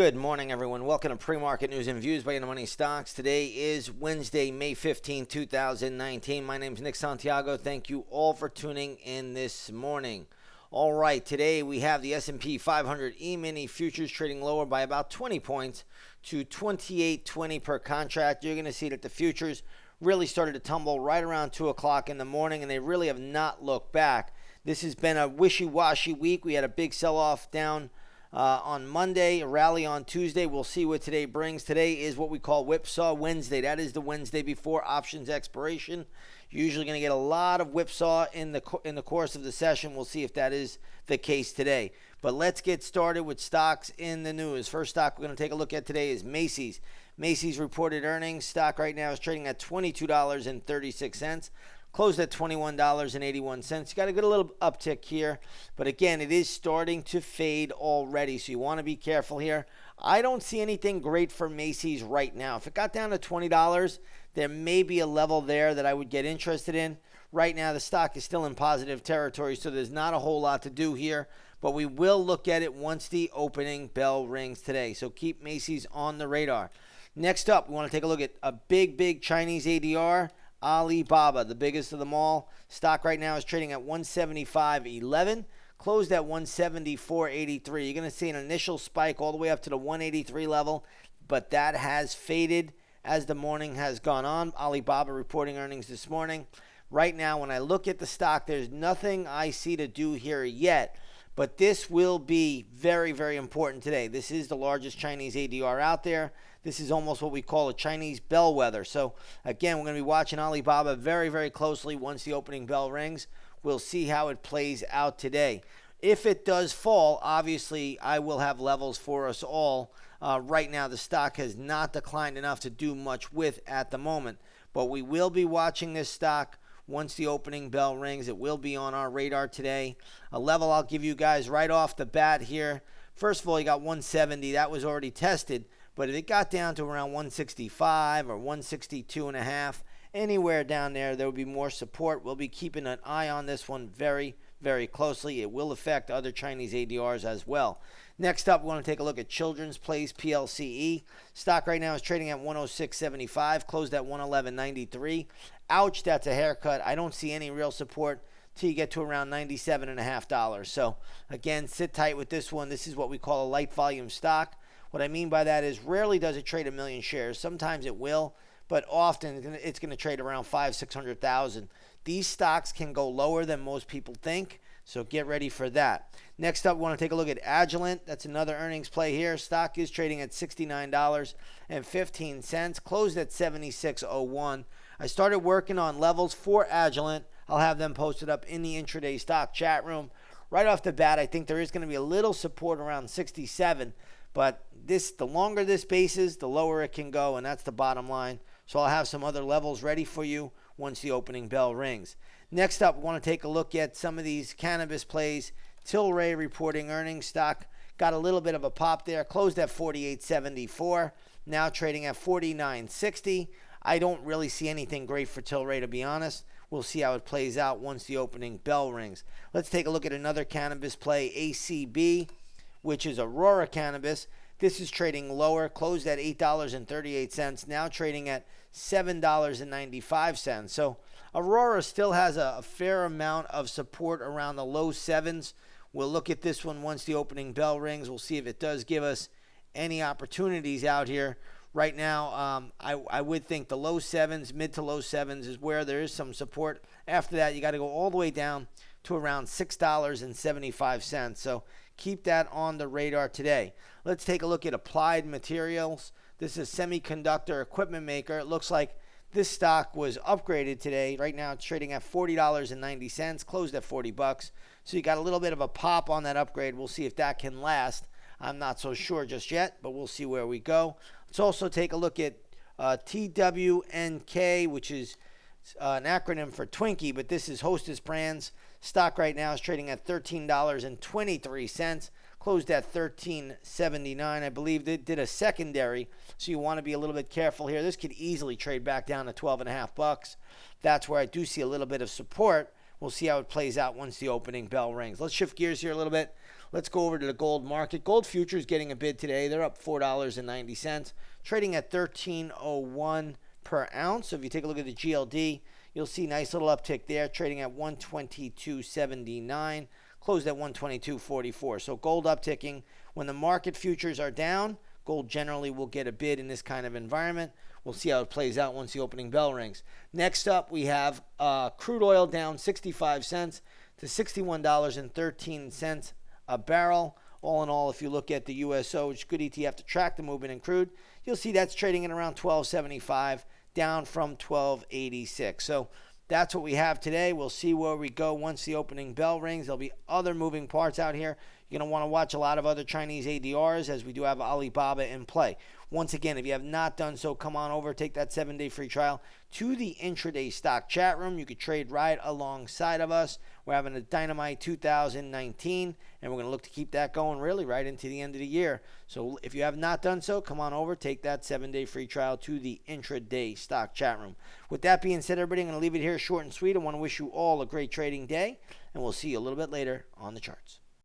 Good morning, everyone. Welcome to Pre-Market News and Views by In the Money Stocks. Today is Wednesday, May 15, 2019. My name is Nick Santiago. Thank you all for tuning in this morning. All right, today we have the S&P 500 E-mini futures trading lower by about 20 points to 28.20 per contract. You're going to see that the futures really started to tumble right around 2 o'clock in the morning, and they really have not looked back. This has been a wishy-washy week. We had a big sell-off down on Monday, a rally on Tuesday. We'll see what today brings. Today is what we call Whipsaw Wednesday. That is the Wednesday before options expiration. You're usually going to get a lot of whipsaw in the course of the session. We'll see if that is the case today. But let's get started with stocks in the news. First stock we're going to take a look at today is Macy's. Macy's reported earnings. Stock right now is trading at $22.36. Closed at $21.81. You got to get a little uptick here. But again, it is starting to fade already, so you want to be careful here. I don't see anything great for Macy's right now. If it got down to $20, there may be a level there that I would get interested in. Right now, the stock is still in positive territory, so there's not a whole lot to do here. But we will look at it once the opening bell rings today. So keep Macy's on the radar. Next up, we want to take a look at a big Chinese ADR. Alibaba, the biggest of them all. Stock right now is trading at 175.11, closed at 174.83. You're going to see an initial spike all the way up to the 183 level, but that has faded as the morning has gone on. Alibaba reporting earnings this morning. Right now, when I look at the stock, there's nothing I see to do here yet, but this will be very important today. This is the largest Chinese ADR out there. This is almost what we call a Chinese bellwether. So, again, we're going to be watching Alibaba very closely once the opening bell rings. We'll see how it plays out today. If it does fall, obviously, I will have levels for us all. Right now, the stock has not declined enough to do much with at the moment. But we will be watching this stock once the opening bell rings. It will be on our radar today. A level I'll give you guys right off the bat here. First of all, you got 170. That was already tested. But if it got down to around 165 or 162.5, anywhere down there, there will be more support. We'll be keeping an eye on this one very closely. It will affect other Chinese ADRs as well. Next up, we want to take a look at Children's Place PLCE. Stock right now is trading at 106.75, closed at 111.93. Ouch, that's a haircut. I don't see any real support till you get to around $97.50. So, again, sit tight with this one. This is what we call a light volume stock. What I mean by that is rarely does it trade 1 million shares. Sometimes it will, but often it's going to trade around 500,000-600,000. These stocks can go lower than most people think, so get ready for that. Next up, we want to take a look at Agilent. That's another earnings play here. Stock is trading at $69.15, closed at $76.01. I started working on levels for Agilent. I'll have them posted up in the intraday stock chat room. Right off the bat, I think there is going to be a little support around 67. But the longer this base is, the lower it can go, and that's the bottom line. So I'll have some other levels ready for you once the opening bell rings. Next up, we want to take a look at some of these cannabis plays. TLRY reporting earnings. Stock got a little bit of a pop there, closed at 48.74, now trading at 49.60. I don't really see anything great for TLRY, to be honest. We'll see how it plays out once the opening bell rings. Let's take a look at another cannabis play, ACB, which is Aurora Cannabis. This is trading lower, closed at $8.38, now trading at $7.95. So Aurora still has a fair amount of support around the low sevens. We'll look at this one once the opening bell rings. We'll see if it does give us any opportunities out here. Right now, I would think the low sevens, mid to low sevens is where there is some support. After that, you got to go all the way down to around $6.75. So keep that on the radar today. Let's take a look at Applied Materials. This is a semiconductor equipment maker. It looks like this stock was upgraded today. Right now it's trading at $40.90, closed at $40. So you got a little bit of a pop on that upgrade. We'll see if that can last. I'm not so sure just yet, but we'll see where we go. Let's also take a look at TWNK, which is an acronym for Twinkie, but this is Hostess Brands. Stock right now is trading at $13.23, closed at $13.79. I believe they did a secondary, so you want to be a little bit careful here. This could easily trade back down to $12.50. That's where I do see a little bit of support. We'll see how it plays out once the opening bell rings. Let's shift gears here a little bit. Let's go over to the gold market. Gold futures getting a bid today. They're up $4.90, trading at $13.01 per ounce. So if you take a look at the GLD, you'll see nice little uptick there, trading at 122.79, closed at 122.44. So gold upticking. When the market futures are down, gold generally will get a bid in this kind of environment. We'll see how it plays out once the opening bell rings. Next up, we have crude oil down 65 cents to $61.13 a barrel. All in all, if you look at the USO, which is good ETF to track the movement in crude, you'll see that's trading at around $12.75, down from $12.86. So that's what we have today. We'll see where we go once the opening bell rings. There'll be other moving parts out here. You're going to want to watch a lot of other Chinese ADRs, as we do have Alibaba in play. Once again, if you have not done so, come on over, take that 7-day free trial to the intraday stock chat room. You could trade right alongside of us. We're having a dynamite 2019, and we're going to look to keep that going really right into the end of the year. So if you have not done so, come on over, take that 7-day free trial to the intraday stock chat room. With that being said, everybody, I'm going to leave it here short and sweet. I want to wish you all a great trading day, and we'll see you a little bit later on the charts.